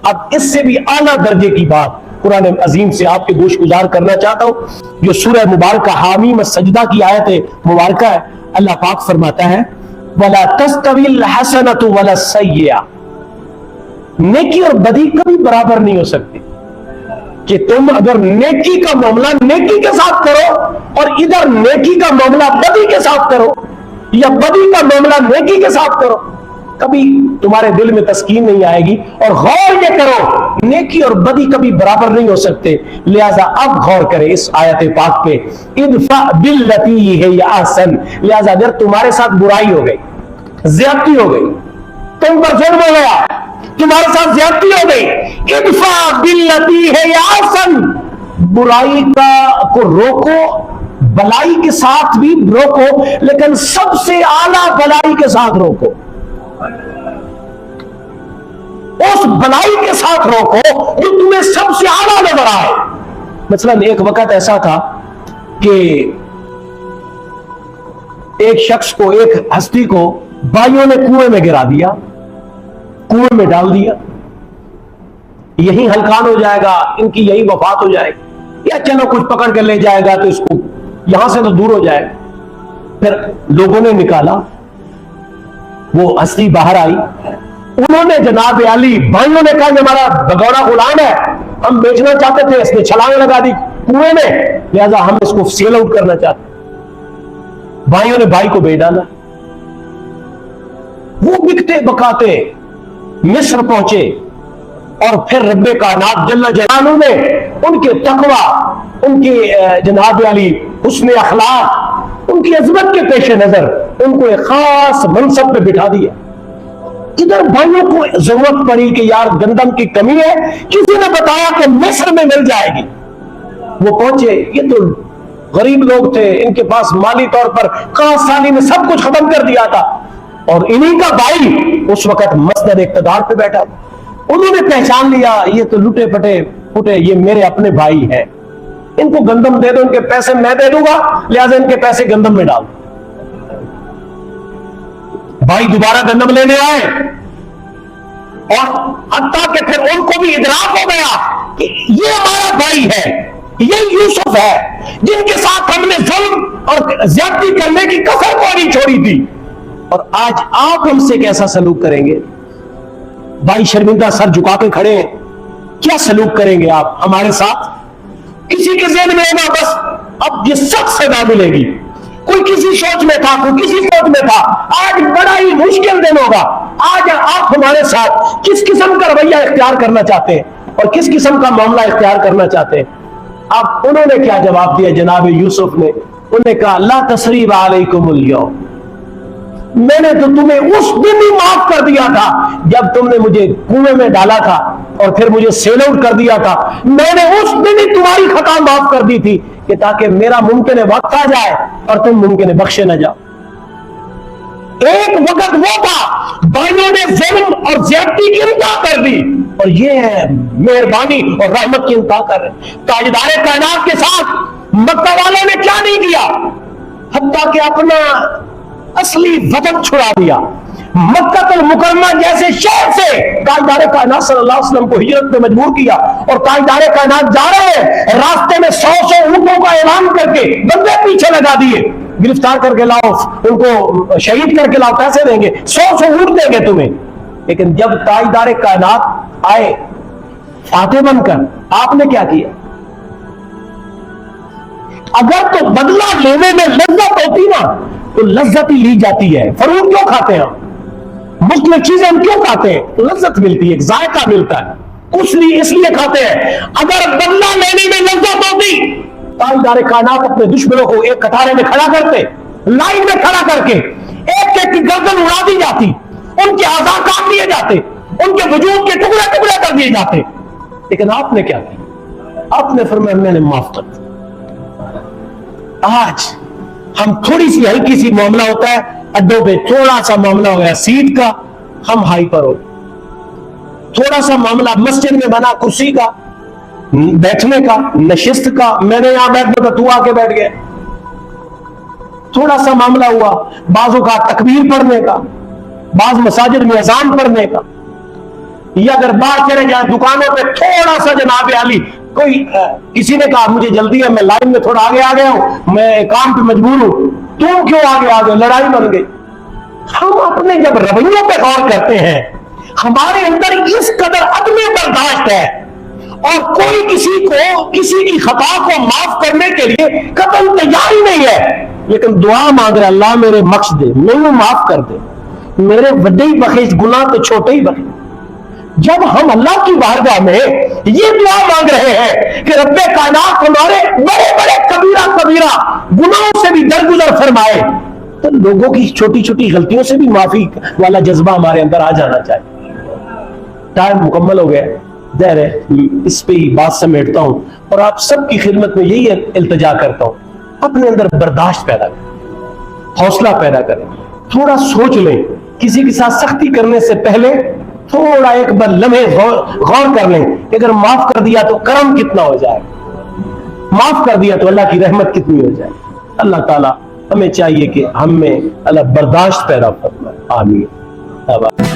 اب اس سے بھی اعلیٰ درجے کی بات قرآن عظیم سے آپ کے گوش گزار کرنا چاہتا ہوں، جو سورہ مبارکہ حامیم السجدہ کی آیت مبارکہ ہے۔ اللہ پاک فرماتا ہے وَلَا تَسْتَوِي الْحَسَنَةُ وَلَا السَّيِّئَةُ، نیکی اور بدی کبھی برابر نہیں ہو سکتی، کہ تم اگر نیکی کا معاملہ نیکی کے ساتھ کرو اور ادھر نیکی کا معاملہ بدی کے ساتھ کرو، یا بدی کا معاملہ نیکی کے ساتھ کرو، کبھی تمہارے دل میں تسکین نہیں آئے گی۔ اور غور یہ کرو، نیکی اور بدی کبھی برابر نہیں ہو سکتے، لہذا اب غور کریں اس آیت پاک پہ، ادفع باللتی ہی احسن، لہذا اگر تمہارے ساتھ برائی ہو گئی، زیادتی ہو گئی، تم پر ظلم ہو گیا، تمہارے ساتھ زیادتی ہو گئی، ادفع باللتی ہے احسن، برائی کو روکو، بلائی کے ساتھ بھی روکو، لیکن سب سے اعلیٰ بلائی کے ساتھ روکو، اس بلائی کے ساتھ روکو جو تمہیں سب سے اعلیٰ نظر آئے۔ مثلا ایک وقت ایسا تھا کہ ایک شخص کو، ایک ہستی کو بھائیوں نے کنویں میں گرا دیا، کنویں میں ڈال دیا، یہی ہلکان ہو جائے گا، ان کی یہی وفات ہو جائے گی، یا چلو کچھ پکڑ کے لے جائے گا تو اس کو یہاں سے تو دور ہو جائے گا۔ پھر لوگوں نے نکالا، وہ ہستی باہر آئی، انہوں نے جناب علی بھائیوں نے کہا یہ ہمارا بگوڑا غلام ہے، ہم بیچنا چاہتے تھے، اس نے چھلانگ لگا دی کنویں میں، لہذا ہم اس کو سیل آؤٹ کرنا چاہتے ہیں۔ بھائیوں نے بھائی کو بیچ ڈالا، وہ بکتے بکاتے مصر پہنچے، اور پھر رب کائنات جل جلالہ نے ان کے تقوی، ان کے جناب علی حسن اخلاق، ان کی عظمت کے پیش نظر ان کو ایک خاص منصب پہ بٹھا دیا۔ ادھر بھائیوں کو ضرورت پڑی کہ یار گندم کی کمی ہے، کسی نے بتایا کہ مصر میں مل جائے گی، وہ پہنچے، یہ تو غریب لوگ تھے، ان کے پاس مالی طور پر قحط سالی نے سب کچھ ختم کر دیا تھا، اور انہی کا بھائی اس وقت مسند اقتدار پہ بیٹھا، انہوں نے پہچان لیا یہ تو لٹے پٹے، یہ میرے اپنے بھائی ہیں، ان کو گندم دے دو، ان کے پیسے میں دے دوں گا، لہذا ان کے پیسے گندم میں ڈال۔ بھائی دوبارہ گندم لینے آئے، اور حتیٰ کہ پھر ان کو بھی ادراک ہو گیا کہ یہ ہمارا بھائی ہے، یہ یوسف ہے جن کے ساتھ ہم نے ظلم اور زیادتی کرنے کی کسر کو نہیں چھوڑی تھی، اور آج آپ ہم سے کیسا سلوک کریں گے؟ بھائی شرمندہ سر جھکا کے کھڑے ہیں، کیا سلوک کریں گے آپ ہمارے ساتھ؟ کسی کے ذہن میں ہوگا بس اب یہ سخت سزا ملے گی، کوئی کسی سوچ میں تھا، کوئی کسی سوچ میں تھا، آج بڑا ہی مشکل دن ہوگا۔ آج آپ ہمارے ساتھ کس قسم کا رویہ اختیار کرنا چاہتے ہیں اور کس قسم کا معاملہ اختیار کرنا چاہتے ہیں؟ اب انہوں نے کیا جواب دیا جناب یوسف نے؟ انہوں نے کہا لا تثریب علیکم اليوم، میں نے تو تمہیں اس دن ہی معاف کر دیا تھا جب تم نے مجھے کنویں میں ڈالا تھا اور پھر مجھے سیل آؤٹ کر دیا تھا، میں نے اس دن ہی تمہاری خطا معاف کر دی تھی کہ تاکہ میرا ممکن وقت آ جائے اور تم ممکن بخشے نہ جاؤ۔ ایک وقت وہ تھا بھائیوں نے ظلم اور زیادتی کی انتہا کر دی، اور یہ ہے مہربانی اور رحمت کی انتہا کر رہے۔ تاجدار کائنات کے ساتھ مکہ والوں نے کیا نہیں کیا، حتیٰ کہ اپنا اصلی وطن چھڑا دیا، مکہ المکرمہ جیسے شہر سے تاجدار کائنات صلی اللہ علیہ وسلم کو ہجرت پہ مجبور کیا، اور تاجدار کائنات جا رہے ہیں، راستے میں 100 اونٹوں کا اعلان کر کے بندے پیچھے لگا دیے، گرفتار کر کے لاؤ، ان کو شہید کر کے لاؤ، پیسے دیں گے، 100 اونٹ دیں گے تمہیں۔ لیکن جب تاجدار کائنات آئے فاتح بن کر، آپ نے کیا کیا؟ اگر تو بدلہ لینے میں لذت ہوتی نا تو لذت ہی لی جاتی ہے۔ فروٹ کیوں کھاتے ہیں ہم؟ مختلف چیزیں ہم کیوں کھاتے ہیں؟ لذت ملتی ہے، ایک ذائقہ ملتا ہے، اس لیے کھاتے ہیں۔ اگر بدلہ لینے میں لذت ہوتی، تاجدار کائنات اپنے دشمنوں کو ایک کٹارے میں کھڑا کرتے، لائن میں کھڑا کر کے ایک ایک کی گردن اڑا دی جاتی، ان کے اعضاء کاٹ دیے جاتے، ان کے وجود کے ٹکڑے ٹکڑے کر دیے جاتے۔ لیکن آپ نے کیا کیا؟ آپ نے فرمایا میں نے معاف کر دیا۔ آج ہم تھوڑی سی ہلکی سی معاملہ ہوتا ہے، اڈوں پہ تھوڑا سا معاملہ ہو گیا سیٹ کا، ہم ہائی پر ہو، تھوڑا سا معاملہ مسجد میں بنا کرسی کا، بیٹھنے کا، نشست کا، میں نے یہاں بیٹھنے کا، تو آ کے بیٹھ گیا، تھوڑا سا معاملہ ہوا، بعضوں کا تکبیر پڑھنے کا، بعض مساجد میں اذان پڑھنے کا، یا اگر باہر چلے جائیں دکانوں پہ تھوڑا سا جناب علی کوئی کسی نے کہا مجھے جلدی ہے، میں لائن میں تھوڑا آگے آ گیا ہوں، میں کام پہ مجبور ہوں، تم کیوں آگے آ گئے، لڑائی بن گئی۔ ہم اپنے جب رویوں پہ غور کرتے ہیں، ہمارے اندر اس قدر عدم برداشت ہے، اور کوئی کسی کی خطا کو معاف کرنے کے لیے قطعاً تیار ہی نہیں ہے، لیکن دعا مانگ رہے اللہ میرے بخش دے، میں معاف کر دے، میرے وڈے ہی بخش، گناہ تو چھوٹے ہی بخش۔ جب ہم اللہ کی بارگاہ میں یہ دعا مانگ رہے ہیں کہ رب کائنات ہمارے بڑے بڑے کبیرہ گناہوں سے بھی درگزر فرمائے، تو لوگوں کی چھوٹی چھوٹی غلطیوں سے بھی معافی والا جذبہ ہمارے اندر آ جانا چاہیے۔ ٹائم مکمل ہو گیا، ظاہر ہے اس پہ ہی بات سمیٹتا ہوں، اور آپ سب کی خدمت میں یہی التجا کرتا ہوں، اپنے اندر برداشت پیدا کریں، حوصلہ پیدا کریں، تھوڑا سوچ لیں، کسی کے ساتھ سختی کرنے سے پہلے تھوڑا ایک بار لمحے غور کر لیں کہ اگر معاف کر دیا تو کرم کتنا ہو جائے، معاف کر دیا تو اللہ کی رحمت کتنی ہو جائے۔ اللہ تعالیٰ ہمیں چاہیے کہ ہم میں اللہ برداشت پیدا فرمائے، آمین۔